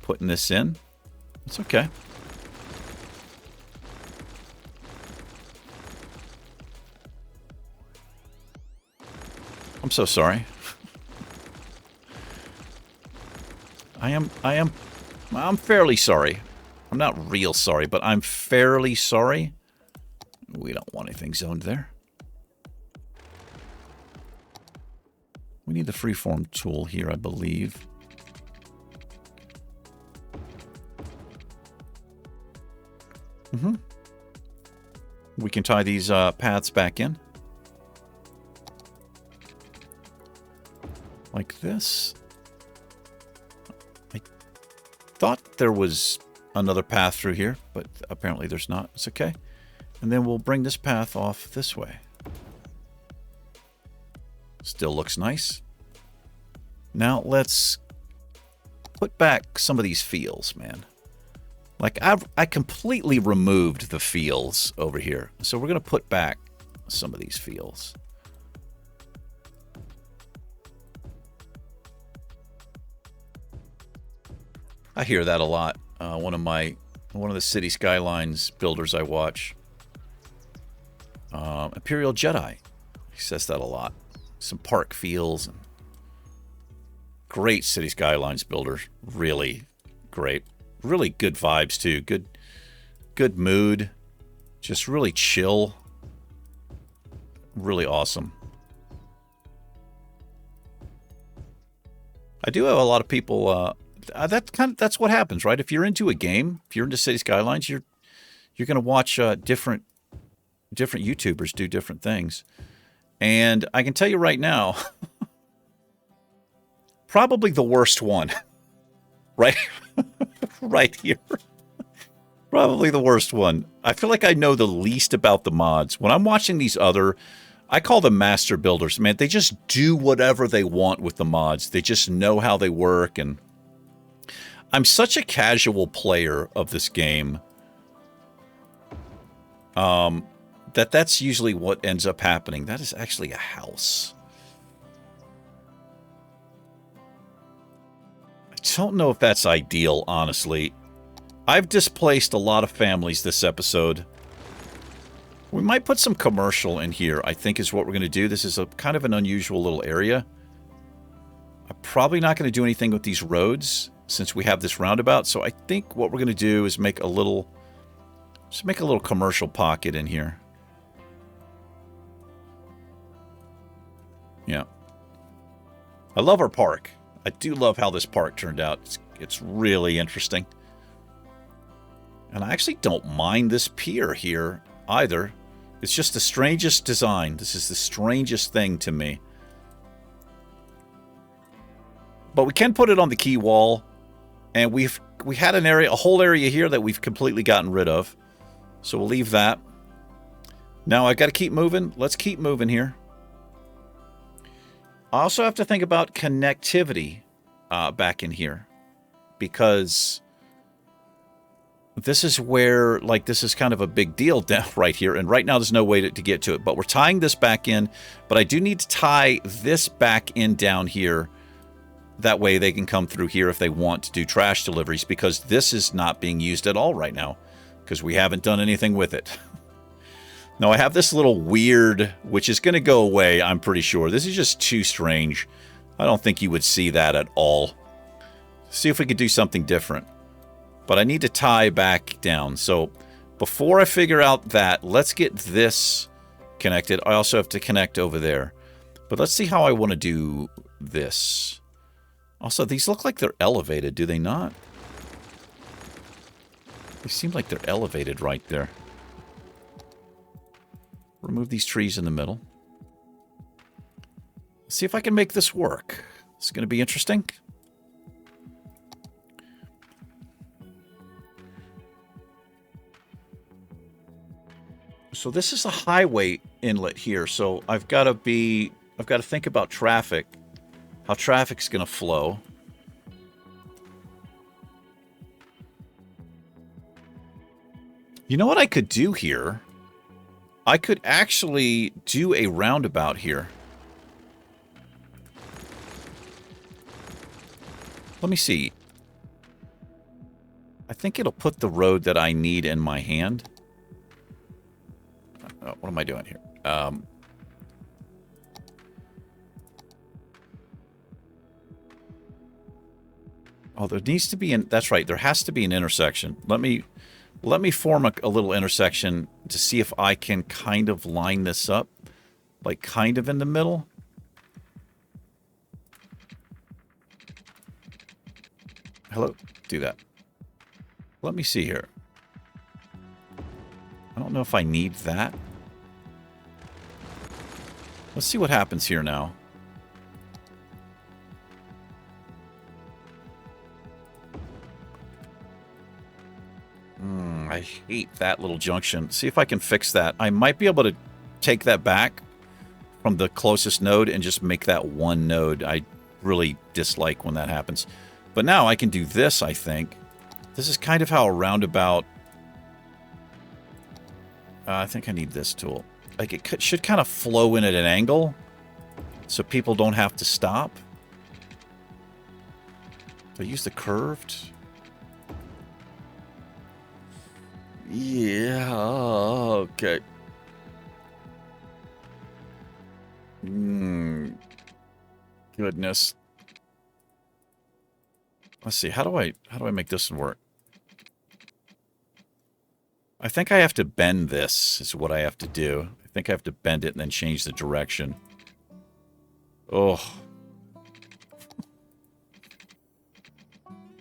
A: putting this in. It's okay. I'm so sorry. I'm fairly sorry. I'm not real sorry, but I'm fairly sorry. We don't want anything zoned there. We need the freeform tool here, I believe. We can tie these paths back in. Like this. I thought there was another path through here, but apparently there's not. It's okay. And then we'll bring this path off this way. Still looks nice. Now let's put back some of these fields, man. Like I completely removed the fields over here. So we're going to put back some of these fields. I hear that a lot. One of the city skylines builders I watch, Imperial Jedi, he says that a lot. Some park feels and great city skylines builder, really great, really good vibes too. Good mood, just really chill, really awesome. I do have a lot of people. That's what happens, right? If you're into a game, if you're into City Skylines, you're going to watch different YouTubers do different things. And I can tell you right now, probably the worst one, right? Right here. Probably the worst one. I feel like I know the least about the mods. When I'm watching these other, I call them master builders, man. They just do whatever they want with the mods. They just know how they work, and I'm such a casual player of this game that's usually what ends up happening. That is actually a house. I don't know if that's ideal, honestly. I've displaced a lot of families this episode. We might put some commercial in here, I think is what we're going to do. This is a kind of an unusual little area. I'm probably not going to do anything with these roads since we have this roundabout. So I think what we're going to do is make a little, just make a little commercial pocket in here. Yeah. I love our park. I do love how this park turned out. It's really interesting. And I actually don't mind this pier here either. It's just the strangest design. This is the strangest thing to me. But we can put it on the quay wall. And we had an area, a whole area here that we've completely gotten rid of. So we'll leave that. Now I got to keep moving. Let's keep moving here. I also have to think about connectivity back in here. Because this is where, like, this is kind of a big deal down right here. And right now there's no way to get to it. But we're tying this back in. But I do need to tie this back in down here. That way they can come through here if they want to do trash deliveries. Because this is not being used at all right now. Because we haven't done anything with it. Now I have this little weird, which is going to go away, I'm pretty sure. This is just too strange. I don't think you would see that at all. See if we could do something different. But I need to tie back down. So before I figure out that, let's get this connected. I also have to connect over there. But let's see how I want to do this. Also, these look like they're elevated, do they not? They seem like they're elevated right there. Remove these trees in the middle. Let's see if I can make this work. It's going to be interesting. So this is a highway inlet here. So I've got to think about traffic. How traffic's going to flow. You know what I could do here? I could actually do a roundabout here. Let me see. I think it'll put the road that I need in my hand. Oh, what am I doing here? Oh, there needs to be that's right. There has to be an intersection. Let me form a little intersection to see if I can kind of line this up. Like kind of in the middle. Hello? Do that. Let me see here. I don't know if I need that. Let's see what happens here now. I hate that little junction. See if I can fix that. I might be able to take that back from the closest node and just make that one node. I really dislike when that happens. But now I can do this, I think. This is kind of how a roundabout... I think I need this tool. Like, it should kind of flow in at an angle so people don't have to stop. Do I use the curved? Yeah, okay. Goodness. Let's see, how do I make this work? I think I have to bend this, is what I have to do. I think I have to bend it and then change the direction. Oh.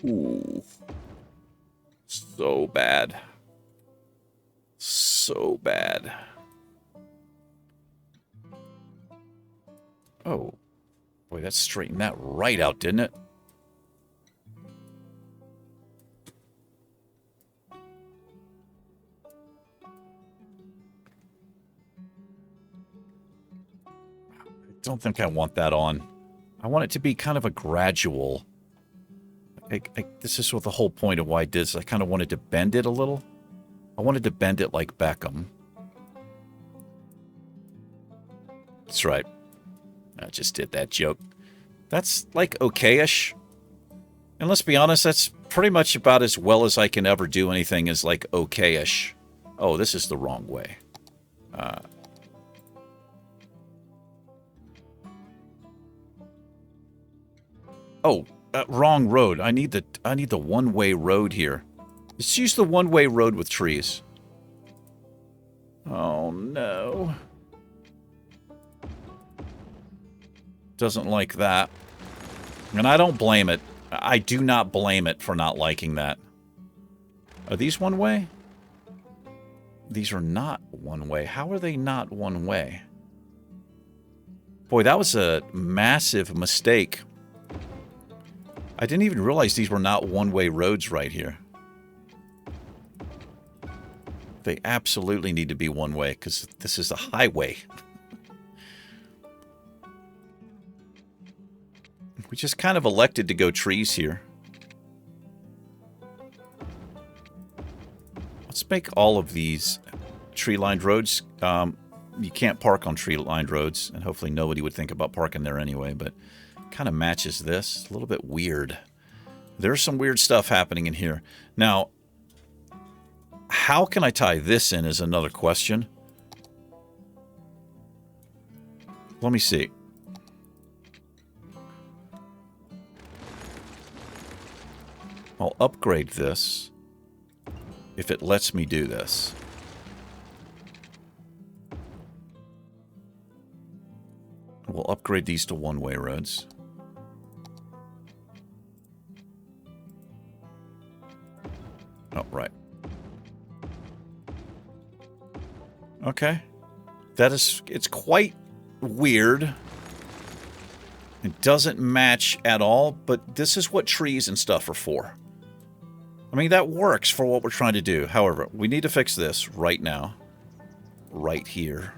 A: Ooh. So bad. So bad. Oh. Boy, that straightened that right out, didn't it? I don't think I want that on. I want it to be kind of a gradual. This is what the whole point of why I did this. I kind of wanted to bend it a little. I wanted to bend it like Beckham. That's right. I just did that joke. That's like okay-ish. And let's be honest, that's pretty much about as well as I can ever do anything is like okay-ish. Oh, this is the wrong way. Wrong road. I need the one-way road here. Let's use the one-way road with trees. Oh no. Doesn't like that. And I don't blame it. I do not blame it for not liking that. Are these one-way? These are not one-way. How are they not one-way? Boy, that was a massive mistake. I didn't even realize these were not one-way roads right here. They absolutely need to be one-way, because this is a highway. We just kind of elected to go trees here. Let's make all of these tree-lined roads. You can't park on tree-lined roads, and hopefully nobody would think about parking there anyway, but kind of matches this. A little bit weird. There's some weird stuff happening in here. Now, how can I tie this in is another question. Let me see. I'll upgrade this if it lets me do this. We'll upgrade these to one-way roads. Oh, right. Okay. It's quite weird. It doesn't match at all, but this is what trees and stuff are for. I mean, that works for what we're trying to do. However, we need to fix this right now. Right here.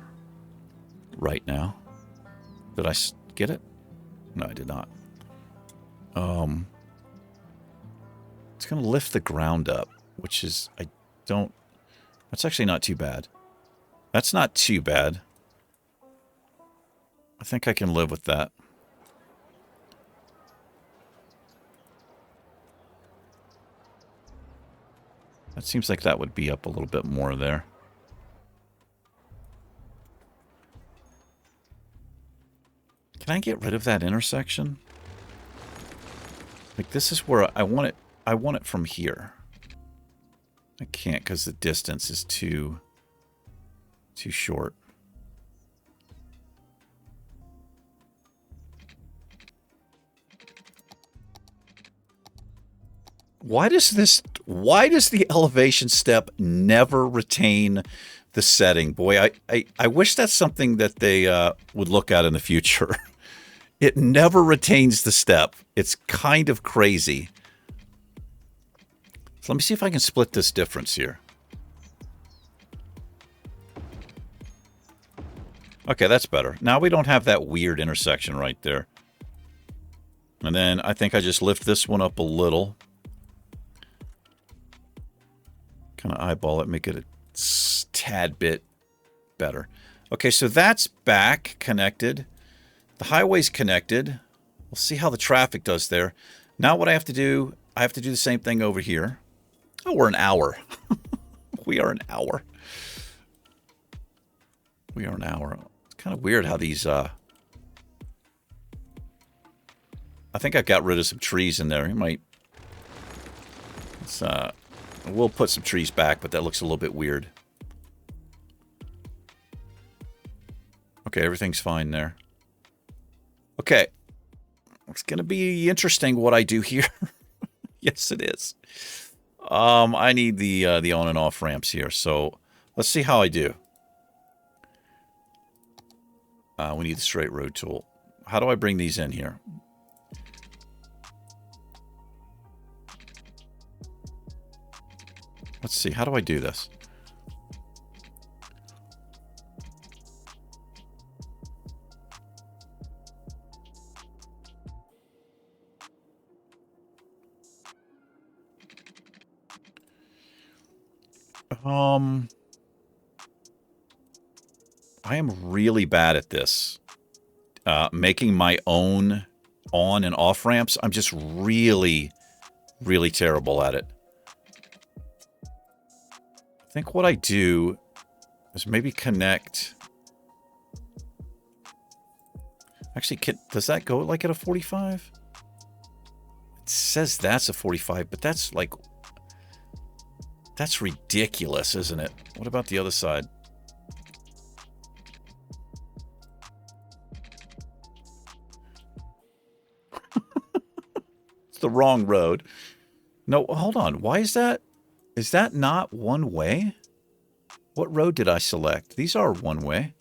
A: Right now. Did I get it? No, I did not. It's going to lift the ground up, which is, that's actually not too bad. That's not too bad. I think I can live with that. That seems like that would be up a little bit more there. Can I get rid of that intersection? Like, this is where I want it. I want it from here. I can't because the distance is too short. Why does the elevation step never retain the setting? Boy, I wish that's something that they would look at in the future. It never retains the step. It's kind of crazy. So let me see if I can split this difference here. Okay, that's better. Now we don't have that weird intersection right there. And then I think I just lift this one up a little. Kind of eyeball it, make it a tad bit better. Okay, so that's back connected. The highway's connected. We'll see how the traffic does there. Now what I have to do the same thing over here. Oh, we're an hour. We are an hour. We are an hour. It's kind of weird how these... I think I got rid of some trees in there. You might... We'll put some trees back, but that looks a little bit weird. Okay, everything's fine there. Okay. It's going to be interesting what I do here. Yes, it is. I need the on and off ramps here, so let's see how I do. We need the straight road tool. How do I bring these in here? Let's see. How do I do this? I am really bad at this. making my own on and off ramps. I'm just really, really terrible at it. I think what I do is maybe connect. Actually, does that go like at a 45? It says that's a 45, but that's like, that's ridiculous, isn't it? What about the other side? It's the wrong road. No, hold on. Why is that? Is that not one way? What road did I select? These are one way.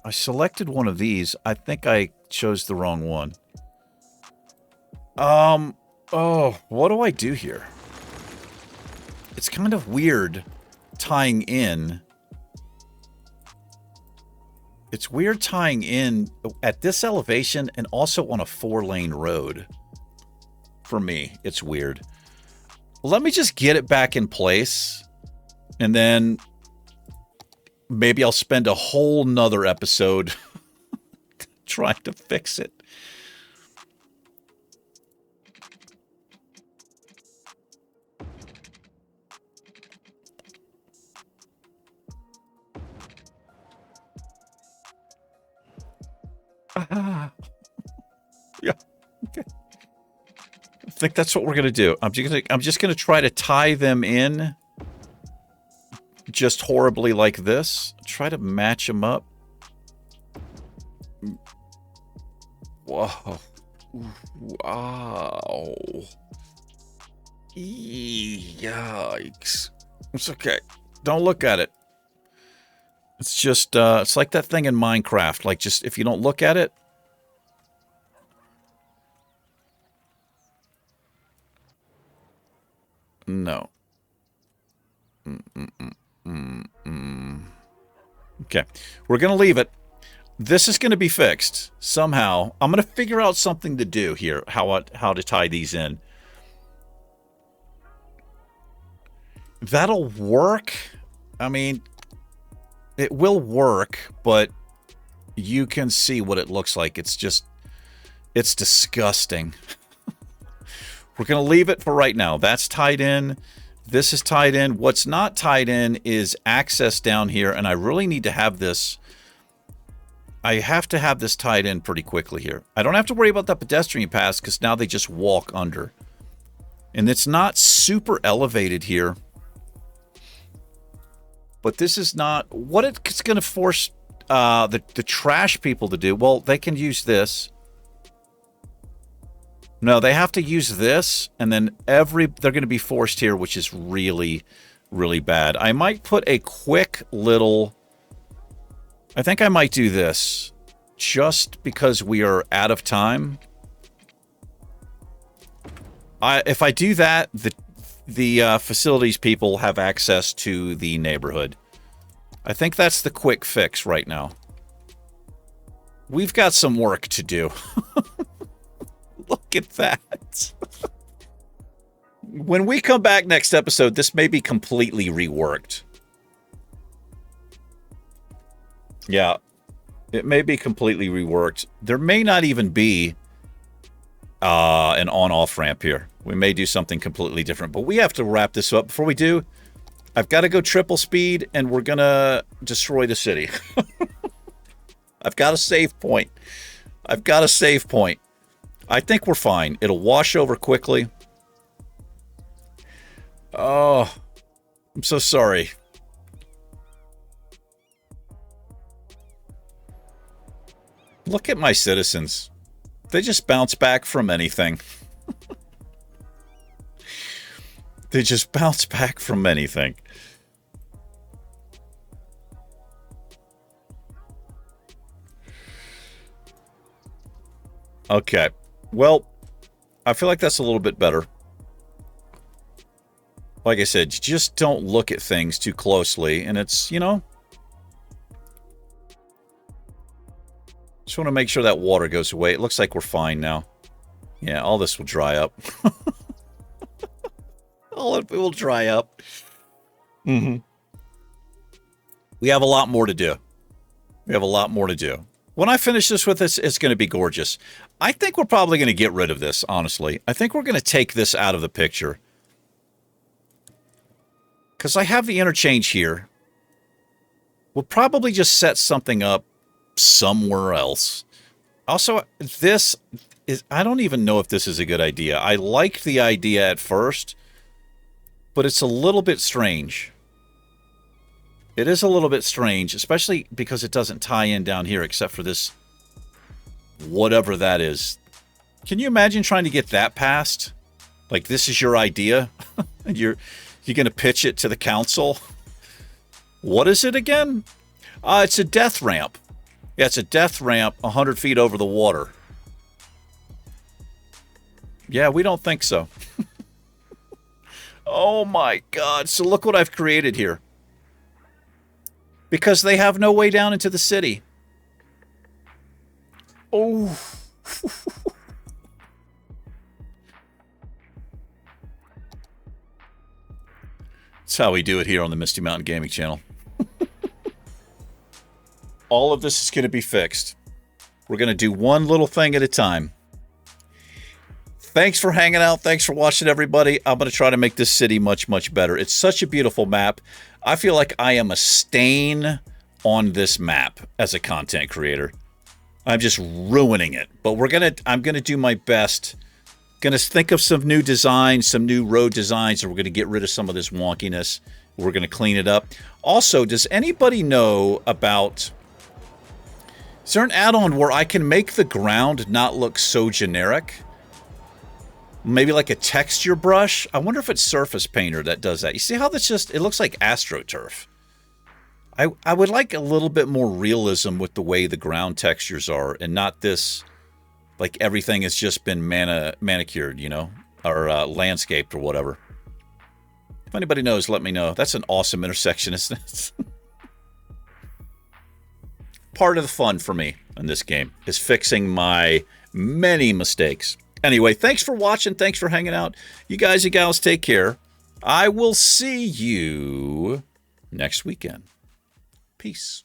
A: I selected one of these. I think I chose the wrong one. Oh, what do I do here? It's kind of weird tying in. It's weird tying in at this elevation and also on a 4-lane road. For me, it's weird. Let me just get it back in place, and then maybe I'll spend a whole nother episode trying to fix it. Yeah. Okay. I think that's what we're gonna do. I'm just gonna try to tie them in just horribly like this. Try to match them up. Whoa. Wow. Yikes. It's okay. Don't look at it. It's just, it's like that thing in Minecraft. Like, just, if you don't look at it. No. Okay. We're going to leave it. This is going to be fixed somehow. I'm going to figure out something to do here. How to tie these in. That'll work. I mean, it will work, but you can see what it looks like. It's just, it's disgusting. We're going to leave it for right now. That's tied in. This is tied in. What's not tied in is access down here, and I really need to have this. I have to have this tied in pretty quickly here. I don't have to worry about the pedestrian pass because now they just walk under. And it's not super elevated here. But this is not what it's going to force the trash people to do. Well, they can use this. No, they have to use this, and then they're going to be forced here, which is really, really bad. I might put a quick little. I think I might do this, just because we are out of time. If I do that, the facilities people have access to the neighborhood. I think that's the quick fix right now. We've got some work to do. Look at that. When we come back next episode, this may be completely reworked. Yeah, it may be completely reworked. There may not even be an on-off ramp here. We may do something completely different, but we have to wrap this up. Before we do, I've got to go triple speed, and we're going to destroy the city. I've got a save point. I've got a save point. I think we're fine. It'll wash over quickly. Oh, I'm so sorry. Look at my citizens. They just bounce back from anything. They just bounce back from anything. Okay. Well, I feel like that's a little bit better. Like I said, just don't look at things too closely, and it's, you know, just want to make sure that water goes away. It looks like we're fine now. Yeah, all this will dry up. All of it will dry up. Mm-hmm. We have a lot more to do. We have a lot more to do. When I finish this with this, it's going to be gorgeous. I think we're probably going to get rid of this, honestly. I think we're going to take this out of the picture. Because I have the interchange here. We'll probably just set something up somewhere else. Also, this is... I don't even know if this is a good idea. I liked the idea at first, but it's a little bit strange. It is a little bit strange, especially because it doesn't tie in down here except for this, whatever that is. Can you imagine trying to get that passed? Like, this is your idea, and you're going to pitch it to the council? What is it again? It's a death ramp. Yeah, it's a death ramp 100 feet over the water. Yeah, we don't think so. Oh my God. So look what I've created here. Because they have no way down into the city. Oh. That's how we do it here on the Misty Mountain Gaming channel. All of this is going to be fixed. We're going to do one little thing at a time. Thanks for hanging out. Thanks for watching, everybody. I'm going to try to make this city much, much better. It's such a beautiful map. I feel like I am a stain on this map as a content creator. I'm just ruining it. But I'm going to do my best. Going to think of some new designs, some new road designs, and we're going to get rid of some of this wonkiness. We're going to clean it up. Also, does anybody know about... Is there an add-on where I can make the ground not look so generic? Maybe like a texture brush? I wonder if it's Surface Painter that does that. You see how that's just... It looks like AstroTurf. I would like a little bit more realism with the way the ground textures are, and not this... Like everything has just been manicured, you know? Or landscaped or whatever. If anybody knows, let me know. That's an awesome intersection, isn't it? Part of the fun for me in this game is fixing my many mistakes. Anyway, thanks for watching. Thanks for hanging out. You guys and gals, take care. I will see you next weekend. Peace.